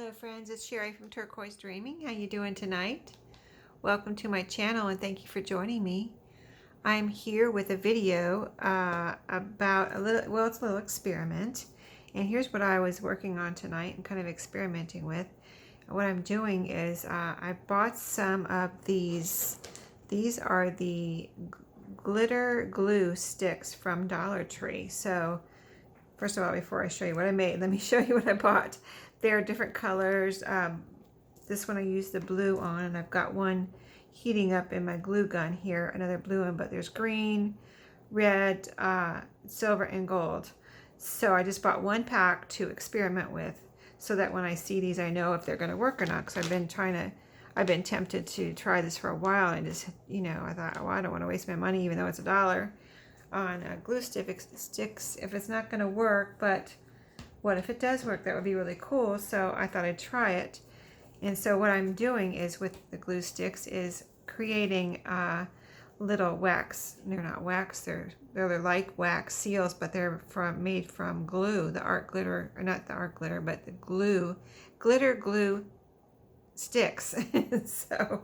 Hello friends, it's Sherry from Turquoise Dreaming. How you doing tonight? Welcome to my channel and thank you for joining me. I'm here with a video about it's a little experiment. And here's what I was working on tonight and kind of experimenting with. What I'm doing is I bought some of these. These are the glitter glue sticks from Dollar Tree. So first of all, before I show you what I made, let me show you what I bought. They're different colors. This one I used the blue on, and I've got one heating up in my glue gun here, another blue one, but there's green, red, silver, and gold. So I just bought one pack to experiment with so that when I see these, I know if they're going to work or not, because I've been tempted to try this for a while, and just, I thought, oh, I don't want to waste my money, even though it's $1 on glue sticks if it's not going to work. But what if it does work? That would be really cool. So I thought I'd try it. And so what I'm doing is with the glue sticks is creating little wax. They're not wax. They're like wax seals, but they're made from glue. The art glitter, or not the art glitter, but the glitter glue sticks. So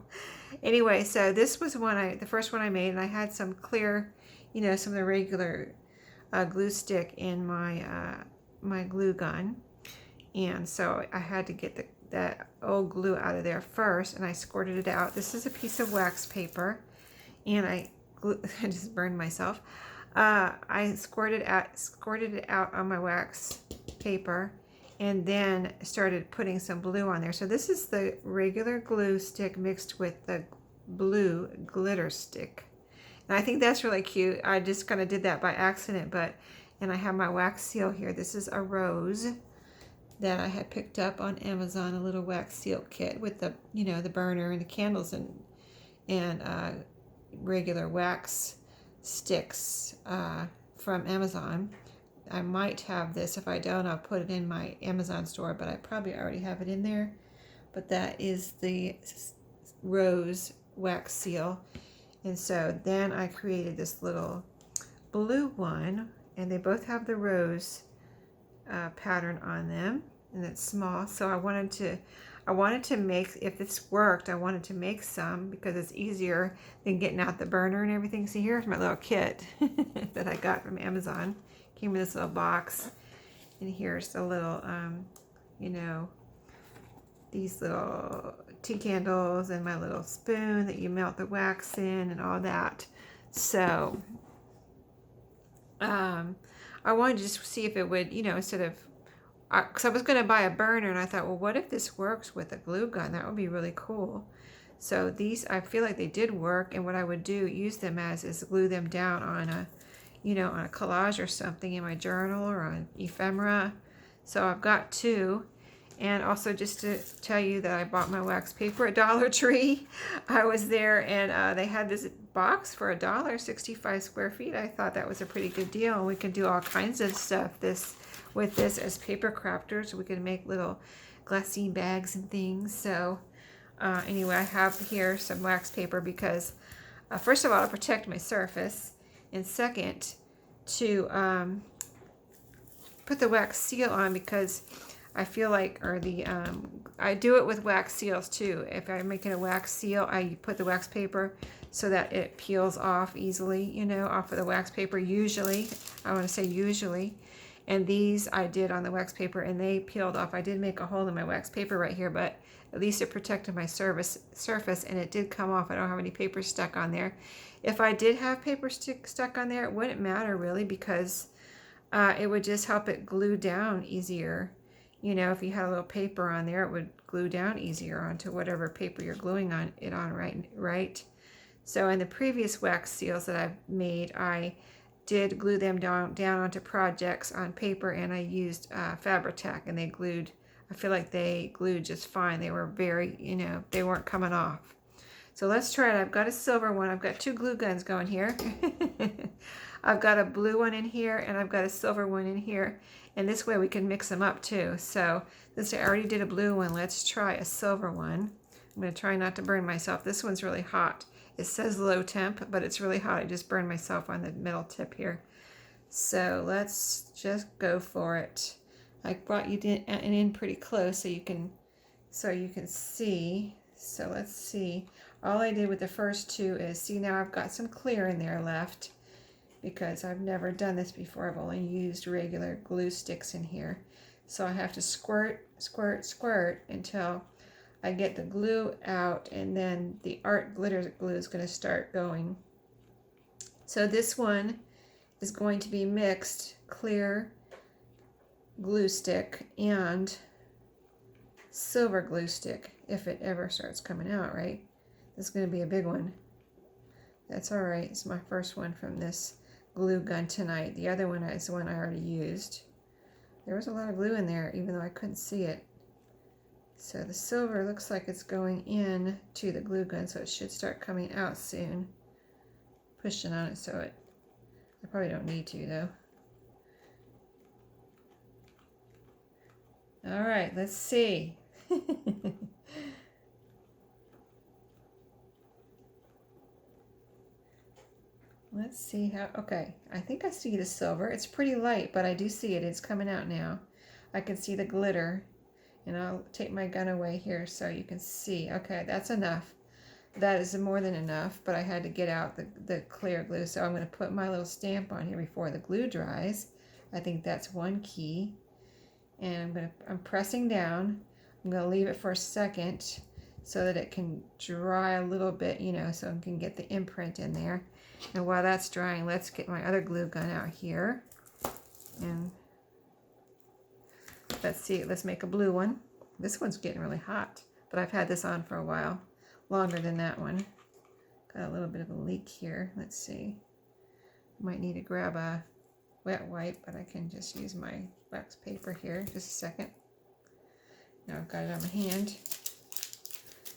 anyway, so this was the first one I made, and I had some clear, some of the regular glue stick in my glue gun, and so I had to get that old glue out of there first, and I squirted it out. This is a piece of wax paper, and I just burned myself. I squirted it out on my wax paper, and then started putting some glue on there. So this is the regular glue stick mixed with the blue glitter stick, and I think that's really cute. I just kind of did that by accident, and I have my wax seal here. This is a rose that I had picked up on Amazon, a little wax seal kit with the, the burner and the candles and regular wax sticks from Amazon. I might have this. If I don't, I'll put it in my Amazon store, but I probably already have it in there. But that is the rose wax seal. And so then I created this little blue one, and they both have the rose pattern on them, and it's small. So I wanted to make, if this worked, I wanted to make some because it's easier than getting out the burner and everything. See, here's my little kit that I got from Amazon. Came in this little box, and here's the little, these little tea candles and my little spoon that you melt the wax in and all that. So I wanted to just see if it would, instead of, because I was going to buy a burner, and I thought, well, what if this works with a glue gun? That would be really cool. So these, I feel like they did work, and what I would use them as is glue them down on a, on a collage or something in my journal or on Ephemera. So I've got two. And also, just to tell you that I bought my wax paper at Dollar Tree. I was there, and they had this box for $1, 65 square feet. I thought that was a pretty good deal, and we can do all kinds of stuff with this as paper crafters. We can make little glassine bags and things. So anyway, I have here some wax paper because first of all, to protect my surface, and second, to put the wax seal on, because I feel like, I do it with wax seals too. If I'm making a wax seal, I put the wax paper so that it peels off easily, off of the wax paper. Usually, I want to say usually. And these I did on the wax paper, and they peeled off. I did make a hole in my wax paper right here, but at least it protected my surface, and it did come off. I don't have any paper stuck on there. If I did have paper stuck on there, it wouldn't matter really, because it would just help it glue down easier. If you had a little paper on there, it would glue down easier onto whatever paper you're gluing it on, right? So in the previous wax seals that I've made, I did glue them down onto projects on paper, and I used Fabri-Tac, and I feel like they glued just fine. They were very, they weren't coming off. So let's try it. I've got a silver one. I've got two glue guns going here. I've got a blue one in here, and I've got a silver one in here. And this way we can mix them up too. So since I already did a blue one, let's try a silver one. I'm going to try not to burn myself. This one's really hot. It says low temp, but it's really hot. I just burned myself on the middle tip here. So let's just go for it. I brought you in pretty close so you can so you can see. So let's see. All I did with the first two is, see, now I've got some clear in there left because I've never done this before. I've only used regular glue sticks in here. So I have to squirt, squirt, squirt until I get the glue out, and then the art glitter glue is going to start going. So this one is going to be mixed clear glue stick and silver glue stick, if it ever starts coming out, right? This is going to be a big one. That's all right. It's my first one from this glue gun tonight. The other one is the one I already used. There was a lot of glue in there, even though I couldn't see it. So the silver looks like it's going in to the glue gun, so it should start coming out soon. Pushing on it, so I probably don't need to though. All right, let's see. Let's see how, okay, I think I see the silver. It's pretty light, but I do see it. It's coming out now. I can see the glitter, and I'll take my gun away here so you can see. Okay, that's enough. That is more than enough, but I had to get out the clear glue, so I'm going to put my little stamp on here before the glue dries. I think that's one key. And I'm pressing down. I'm going to leave it for a second so that it can dry a little bit, you know, so I can get the imprint in there. And while that's drying, let's get my other glue gun out here. And let's see, let's make a blue one. This one's getting really hot, but I've had this on for a while, longer than that one. Got a little bit of a leak here. Let's see. Might need to grab a wet wipe, but I can just use my wax paper here. Just a second. Now I've got it on my hand.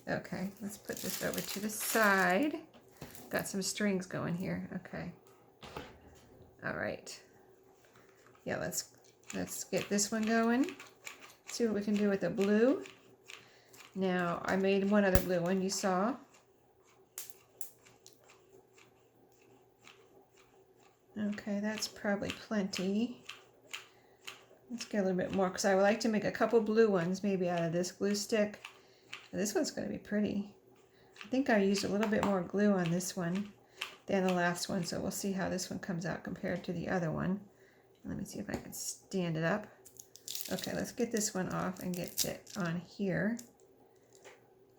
Okay, let's put this over to the side. Got some strings going here. Okay. All right. Yeah, let's get this one going. See what we can do with the blue. Now I made one other blue one you saw. Okay, that's probably plenty. Let's get a little bit more because I would like to make a couple blue ones maybe out of this glue stick. And this one's going to be pretty. I think I used a little bit more glue on this one than the last one, so we'll see how this one comes out compared to the other one. Let me see if I can stand it up. Okay, let's get this one off and get it on here.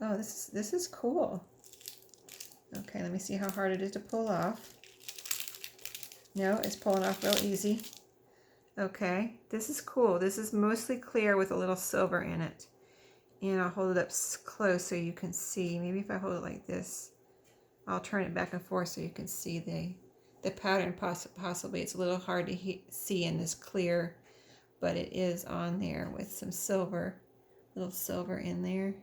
Oh, this is cool. Okay, let me see how hard it is to pull off. No, it's pulling off real easy. Okay, this is cool. This is mostly clear with a little silver in it. And I'll hold it up close so you can see. Maybe if I hold it like this, I'll turn it back and forth so you can see the pattern. Possibly it's a little hard to see in this clear, but it is on there with some silver, little silver in there.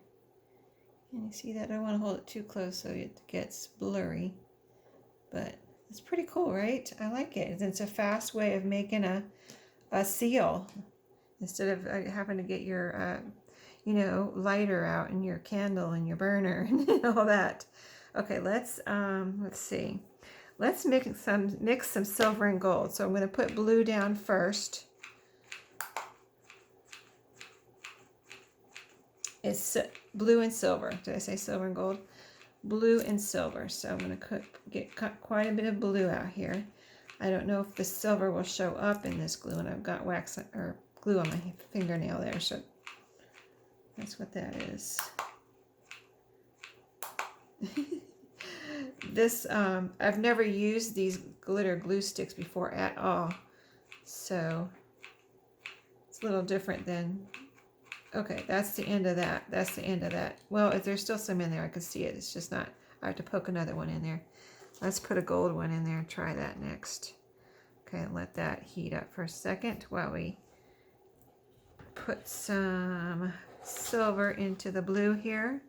And you see that? I don't want to hold it too close so it gets blurry, but it's pretty cool, right? I like it. It's a fast way of making a seal instead of having to get your you know, lighter out and your candle and your burner and all that. Okay, let's see. Let's mix some silver and gold. So I'm going to put blue down first. It's blue and silver. Did I say silver and gold? Blue and silver. So I'm going to get quite a bit of blue out here. I don't know if the silver will show up in this glue, and I've got wax or glue on my fingernail there, so that's what that is. This I've never used these glitter glue sticks before at all, so it's a little different than. Okay, that's the end of that. That's the end of that. Well, if there's still some in there, I can see it. It's just not. I have to poke another one in there. Let's put a gold one in there and try that next. Okay, let that heat up for a second while we put some silver into the blue here.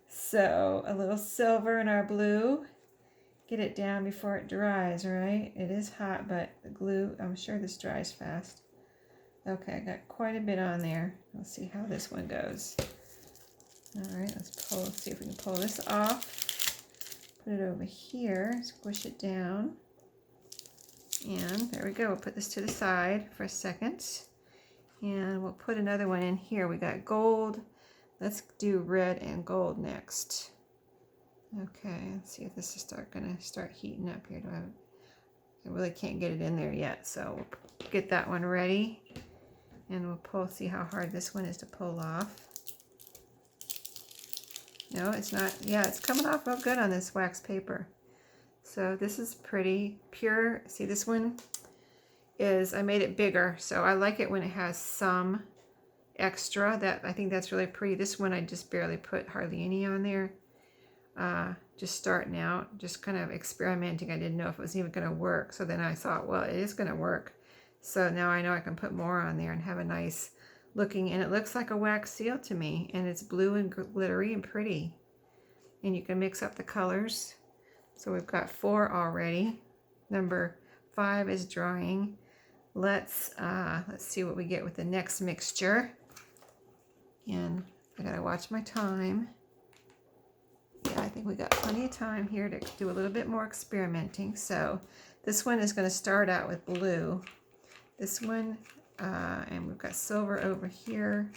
So a little silver in our blue. Get it down before it dries, right? It is hot, but the glue, I'm sure this dries fast. Okay, I got quite a bit on there. Let's see how this one goes. All right, let's see if we can pull this off. Put it over here, squish it down. And there we go. We'll put this to the side for a second. And we'll put another one in here. We got gold. Let's do red and gold next. Okay, let's see if this is gonna start heating up here. I really can't get it in there yet, so we'll get that one ready. And we'll see how hard this one is to pull off. No, it's not. Yeah, it's coming off real good on this wax paper. So this is pretty pure. See, this one is, I made it bigger, so I like it when it has some extra. I think that's really pretty. This one I just barely put hardly any on there. Just starting out, just kind of experimenting. I didn't know if it was even going to work. So then I thought, well, it is going to work. So now I know I can put more on there and have a nice looking, and it looks like a wax seal to me, and it's blue and glittery and pretty. And you can mix up the colors. So we've got 4 already. Number 5 is drying. Let's see what we get with the next mixture. And I gotta watch my time. Yeah, I think we got plenty of time here to do a little bit more experimenting. So this one is going to start out with blue. This one, and we've got silver over here.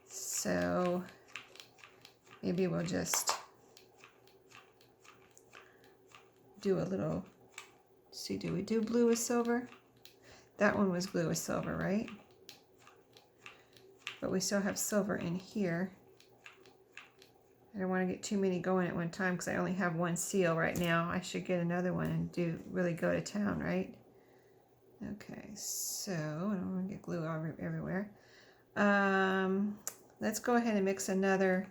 So maybe we'll just do a little, see, do we do blue with silver? That one was blue with silver, right? But we still have silver in here. I don't want to get too many going at one time because I only have one seal right now. I should get another one and really go to town, right? Okay, so I don't want to get glue all everywhere. Let's go ahead and mix another,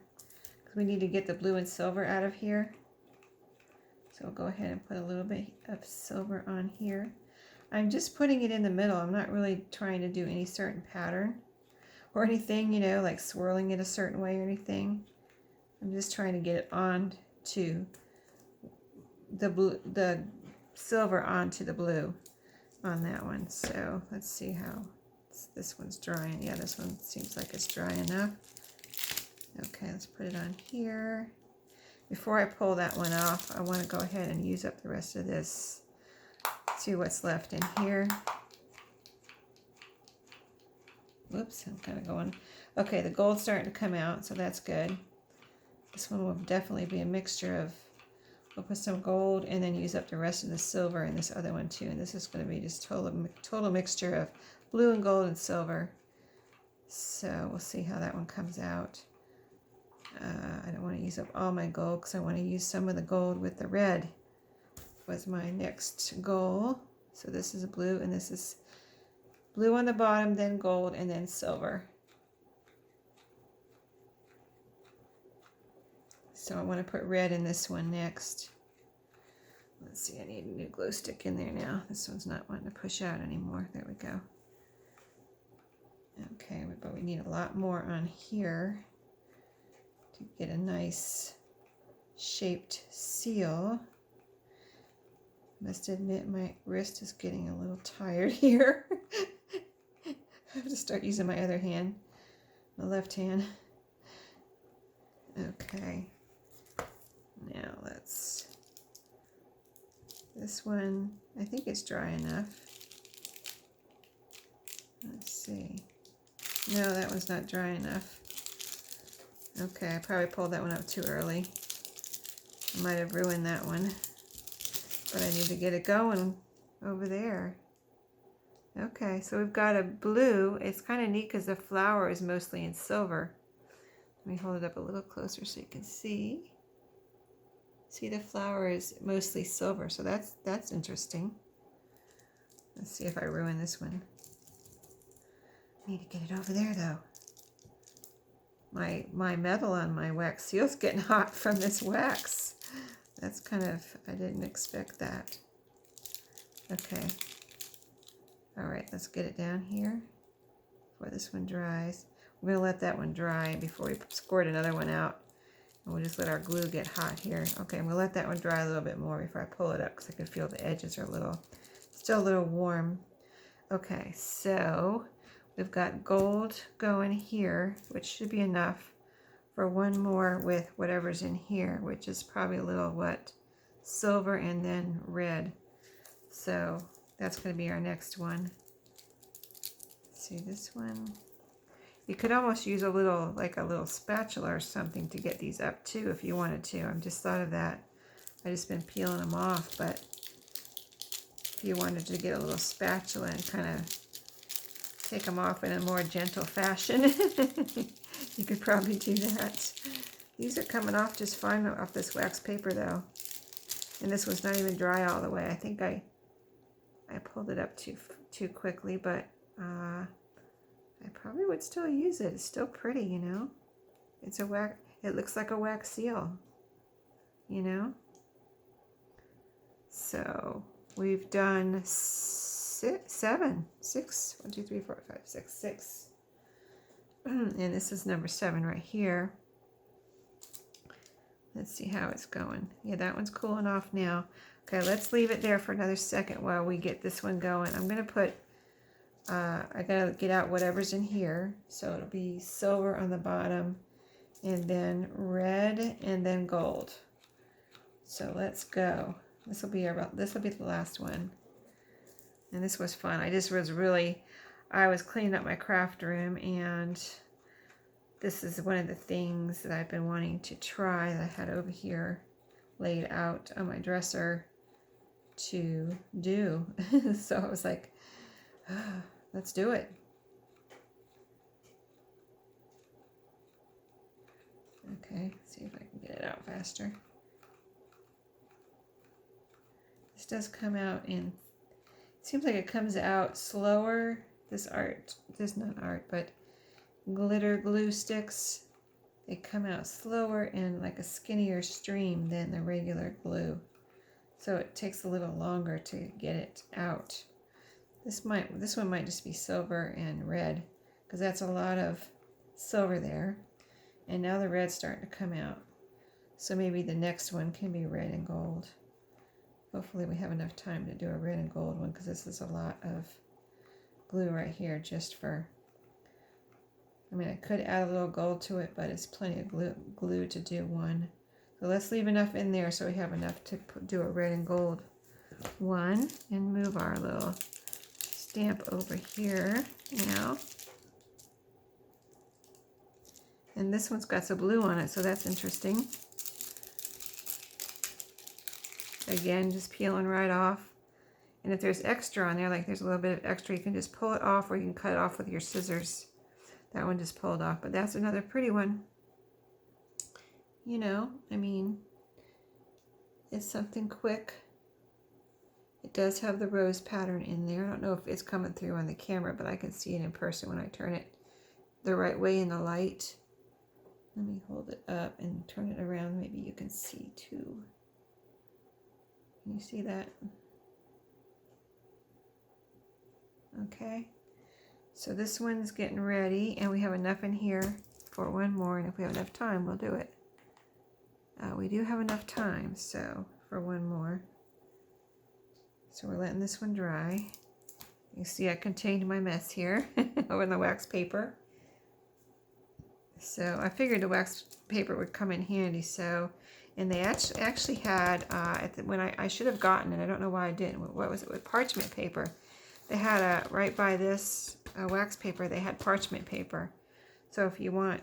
because we need to get the blue and silver out of here. So we'll go ahead and put a little bit of silver on here. I'm just putting it in the middle. I'm not really trying to do any certain pattern or anything, you know, like swirling it a certain way or anything. I'm just trying to get it on to the silver onto the blue on that one. So let's see how this one's drying. Yeah, this one seems like it's dry enough. Okay, let's put it on here. Before I pull that one off, I want to go ahead and use up the rest of this. See what's left in here. Whoops, I'm kind of going. Okay, the gold's starting to come out, so that's good. This one will definitely be a mixture of, we'll put some gold and then use up the rest of the silver in this other one too. And this is going to be just total mixture of blue and gold and silver. So we'll see how that one comes out. I don't want to use up all my gold because I want to use some of the gold with the red. Was my next goal. So this is a blue and this is blue on the bottom, then gold, and then silver. So I want to put red in this one next. Let's see, I need a new glue stick in there now. This one's not wanting to push out anymore. There we go. Okay, but we need a lot more on here to get a nice shaped seal. Must admit my wrist is getting a little tired here. I have to start using my other hand, my left hand. Okay. Now this one, I think it's dry enough. Let's see. No, that one's not dry enough. Okay, I probably pulled that one up too early. I might have ruined that one. But I need to get it going over there. Okay, so we've got a blue. It's kind of neat because the flower is mostly in silver. Let me hold it up a little closer so you can see. See, the flower is mostly silver, so that's interesting. Let's see if I ruin this one. I need to get it over there though. My metal on my wax seal's getting hot from this wax. That's kind of, I didn't expect that. Okay. All right, let's get it down here before this one dries. We're going to let that one dry before we squirt another one out. And we'll just let our glue get hot here. Okay, I'm going to let that one dry a little bit more before I pull it up because I can feel the edges are still a little warm. Okay, so we've got gold going here, which should be enough for one more with whatever's in here, which is probably a little, silver and then red. So that's going to be our next one. see this one. You could almost use a little, like a little spatula or something to get these up too if you wanted to. I've just thought of that. I just been peeling them off, but if you wanted to get a little spatula and kind of take them off in a more gentle fashion, you could probably do that. These are coming off just fine off this wax paper though. And this one's not even dry all the way. I think I pulled it up too quickly, but I probably would still use it. It's still pretty, you know. It's a wax. It looks like a wax seal, you know. So we've done six. 1, 2, 3, 4, 5, 6, 6. And this is number 7 right here. Let's see how it's going. Yeah, that one's cooling off now. Okay, let's leave it there for another second while we get this one going. I'm going to put, I got to get out whatever's in here. So it'll be silver on the bottom, and then red, and then gold. So let's go. This will be the last one. And this was fun. I was cleaning up my craft room, and this is one of the things that I've been wanting to try that I had over here laid out on my dresser to do. So I was like, let's do it. Okay, see if I can get it out faster. This does come out in, it seems like it comes out slower. This not art, but glitter glue sticks, they come out slower and like a skinnier stream than the regular glue. So it takes a little longer to get it out. This one might just be silver and red, because that's a lot of silver there. And now the red's starting to come out. So maybe the next one can be red and gold. Hopefully we have enough time to do a red and gold one, because this is a lot of glue right here just for, I mean, I could add a little gold to it, but it's plenty of glue to do one. So let's leave enough in there so we have enough to do a red and gold one, and move our little stamp over here now. And this one's got some blue on it, so that's interesting. Again, just peeling right off. And if there's extra on there, like there's a little bit of extra, you can just pull it off, or you can cut it off with your scissors. That one just pulled off, but that's another pretty one. You know, I mean, it's something quick. It does have the rose pattern in there. I don't know if it's coming through on the camera, but I can see it in person when I turn it the right way in the light. Let me hold it up and turn it around. Maybe you can see too. Can you see that? Okay. So this one's getting ready, and we have enough in here for one more, and if we have enough time, we'll do it. We do have enough time, so for one more. So we're letting this one dry. You see I contained my mess here over the wax paper. So I figured the wax paper would come in handy. So, and they actually had, when I should have gotten it, I don't know why I didn't. What was it, with parchment paper? They had right by this wax paper, they had parchment paper. So if you want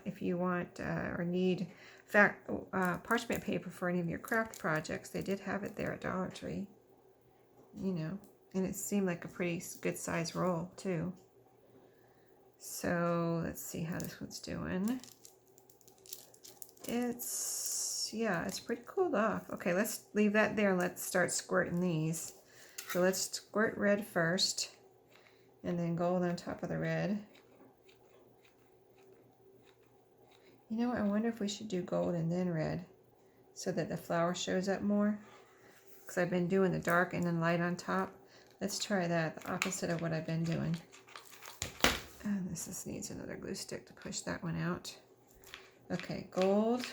or need parchment paper for any of your craft projects, they did have it there at Dollar Tree. You know, and it seemed like a pretty good size roll too. So let's see how this one's doing. It's pretty cooled off. Okay, let's leave that there and let's start squirting these. So let's squirt red first, and then gold on top of the red. You know, I wonder if we should do gold and then red, so that the flower shows up more. Because I've been doing the dark and then light on top. Let's try that, the opposite of what I've been doing. And this just needs another glue stick to push that one out. Okay, gold.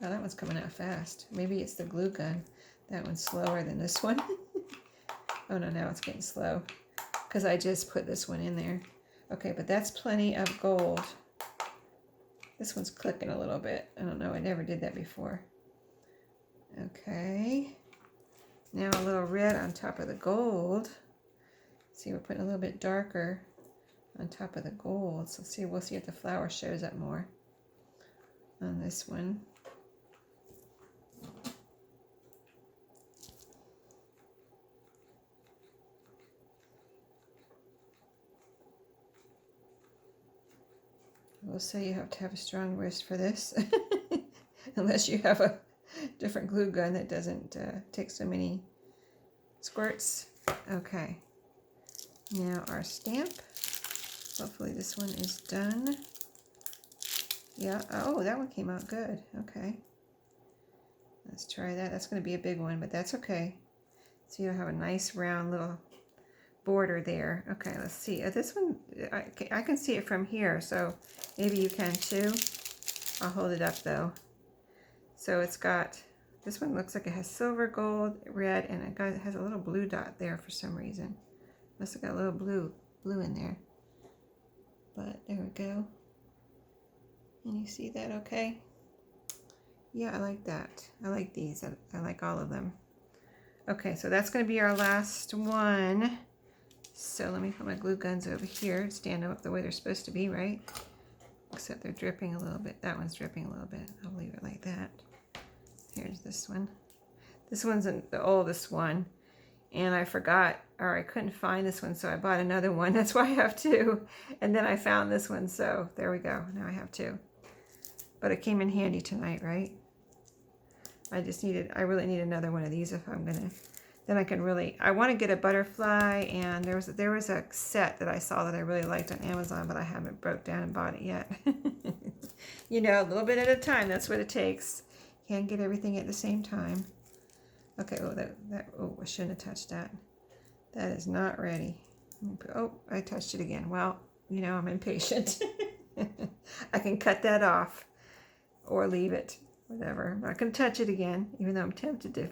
Wow, that one's coming out fast. Maybe it's the glue gun. That one's slower than this one. Oh no, now it's getting slow, because I just put this one in there. Okay, but that's plenty of gold. This one's clicking a little bit. I don't know, I never did that before. Okay. Now a little red on top of the gold. See, we're putting a little bit darker on top of the gold. So see, we'll see if the flower shows up more on this one. I will say you have to have a strong wrist for this, unless you have a different glue gun that doesn't take so many squirts. Okay, now our stamp. Hopefully this one is done. Yeah, oh, that one came out good. Okay, let's try that. That's going to be a big one, but that's okay. So you'll have a nice round little border there. Okay, let's see. This one, I can see it from here, so maybe you can too. I'll hold it up though. So it's got, this one looks like it has silver, gold, red, and it has a little blue dot there for some reason. Must have got a little blue in there. But there we go. And you see that okay? Yeah, I like that. I like these. I like all of them. Okay, so that's going to be our last one. So let me put my glue guns over here, stand them up the way they're supposed to be, right? Except they're dripping a little bit. That one's dripping a little bit. I'll leave it like that. Here's this one. This one's the oldest one. And I forgot, or I couldn't find this one, so I bought another one. That's why I have two. And then I found this one, so there we go. Now I have two. But it came in handy tonight, right? I really need another one of these if I'm gonna, then I can really, I want to get a butterfly, and there was a set that I saw that I really liked on Amazon, but I haven't broke down and bought it yet. You know, a little bit at a time, that's what it takes. Can't get everything at the same time. Okay, oh, oh, I shouldn't have touched that. That is not ready. Oh, I touched it again. Well, you know, I'm impatient. I can cut that off or leave it, whatever. But I can touch it again, even though I'm tempted to.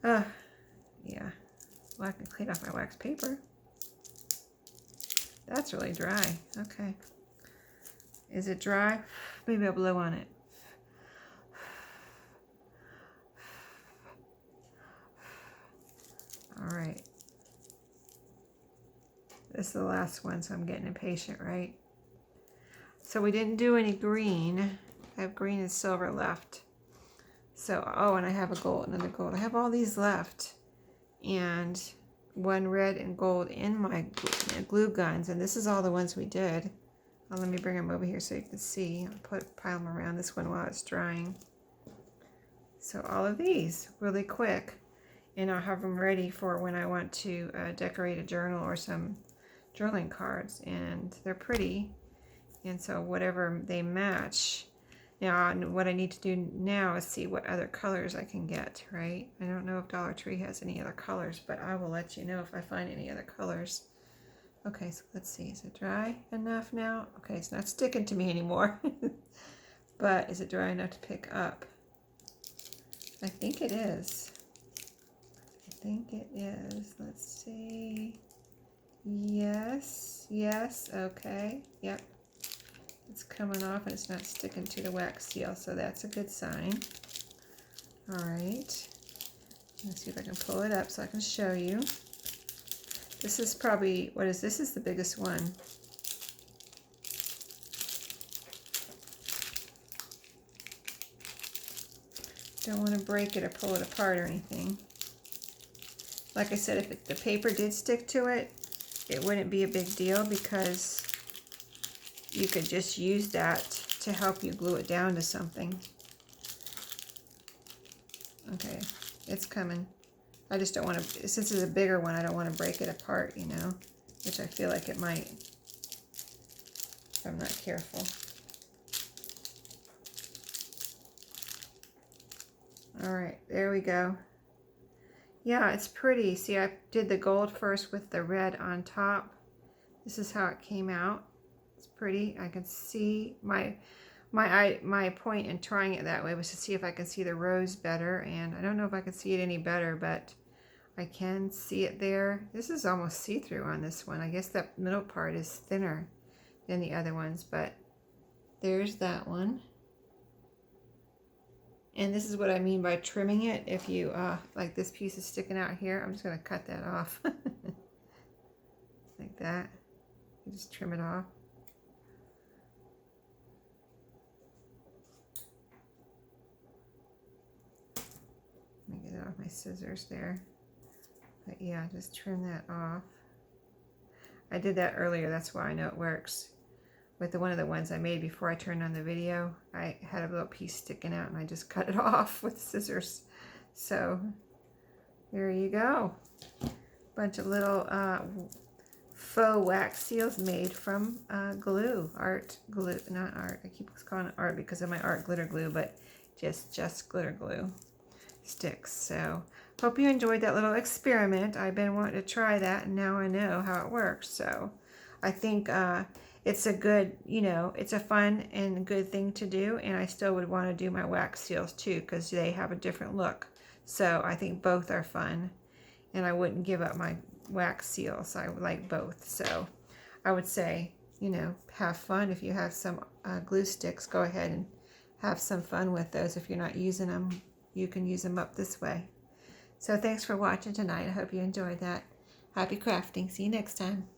Yeah. Well, I can clean off my wax paper. That's really dry. Okay. Is it dry? Maybe I'll blow on it. All right. This is the last one, so I'm getting impatient, right? So we didn't do any green. I have green and silver left. So, oh, and I have a gold, another gold. I have all these left. And one red and gold in my glue guns. And this is all the ones we did. Oh, let me bring them over here so you can see. I'll pile them around this one while it's drying. So all of these, really quick. And I'll have them ready for when I want to decorate a journal or some journaling cards. And they're pretty. And so whatever they match. Now, what I need to do now is see what other colors I can get, right? I don't know if Dollar Tree has any other colors, but I will let you know if I find any other colors. Okay, so let's see. Is it dry enough now? Okay, it's not sticking to me anymore. But is it dry enough to pick up? I think it is. I think it is. Let's see. Yes, yes, okay, yep. It's coming off and it's not sticking to the wax seal, so that's a good sign. All right, let's see if I can pull it up so I can show you. This is probably, what is this? This is the biggest one. Don't want to break it or pull it apart or anything. Like I said, if the paper did stick to it, it wouldn't be a big deal because you could just use that to help you glue it down to something. Okay, it's coming. I just don't want to, since it's a bigger one, I don't want to break it apart, you know, which I feel like it might if I'm not careful. All right, there we go. Yeah, it's pretty. See, I did the gold first with the red on top. This is how it came out. It's pretty. I can see my point in trying it that way was to see if I could see the rose better, and I don't know if I can see it any better, but I can see it there. This is almost see-through on this one. I guess that middle part is thinner than the other ones, but there's that one. And this is what I mean by trimming it. If you, like this piece is sticking out here, I'm just going to cut that off. like that. You just trim it off. Let me get it off my scissors there. But yeah, just trim that off. I did that earlier, that's why I know it works. With one of the ones I made before I turned on the video, I had a little piece sticking out and I just cut it off with scissors. So there you go. Bunch of little faux wax seals made from glue, art glue, not art. I keep calling it art because of my art glitter glue, but just glitter glue sticks. So hope you enjoyed that little experiment. I've been wanting to try that and now I know how it works. So I think it's a good, you know, it's a fun and good thing to do, and I still would want to do my wax seals too because they have a different look. So I think both are fun, and I wouldn't give up my wax seals. I like both. So I would say, you know, have fun. If you have some glue sticks, go ahead and have some fun with those. If you're not using them, you can use them up this way. So thanks for watching tonight. I hope you enjoyed that. Happy crafting. See you next time.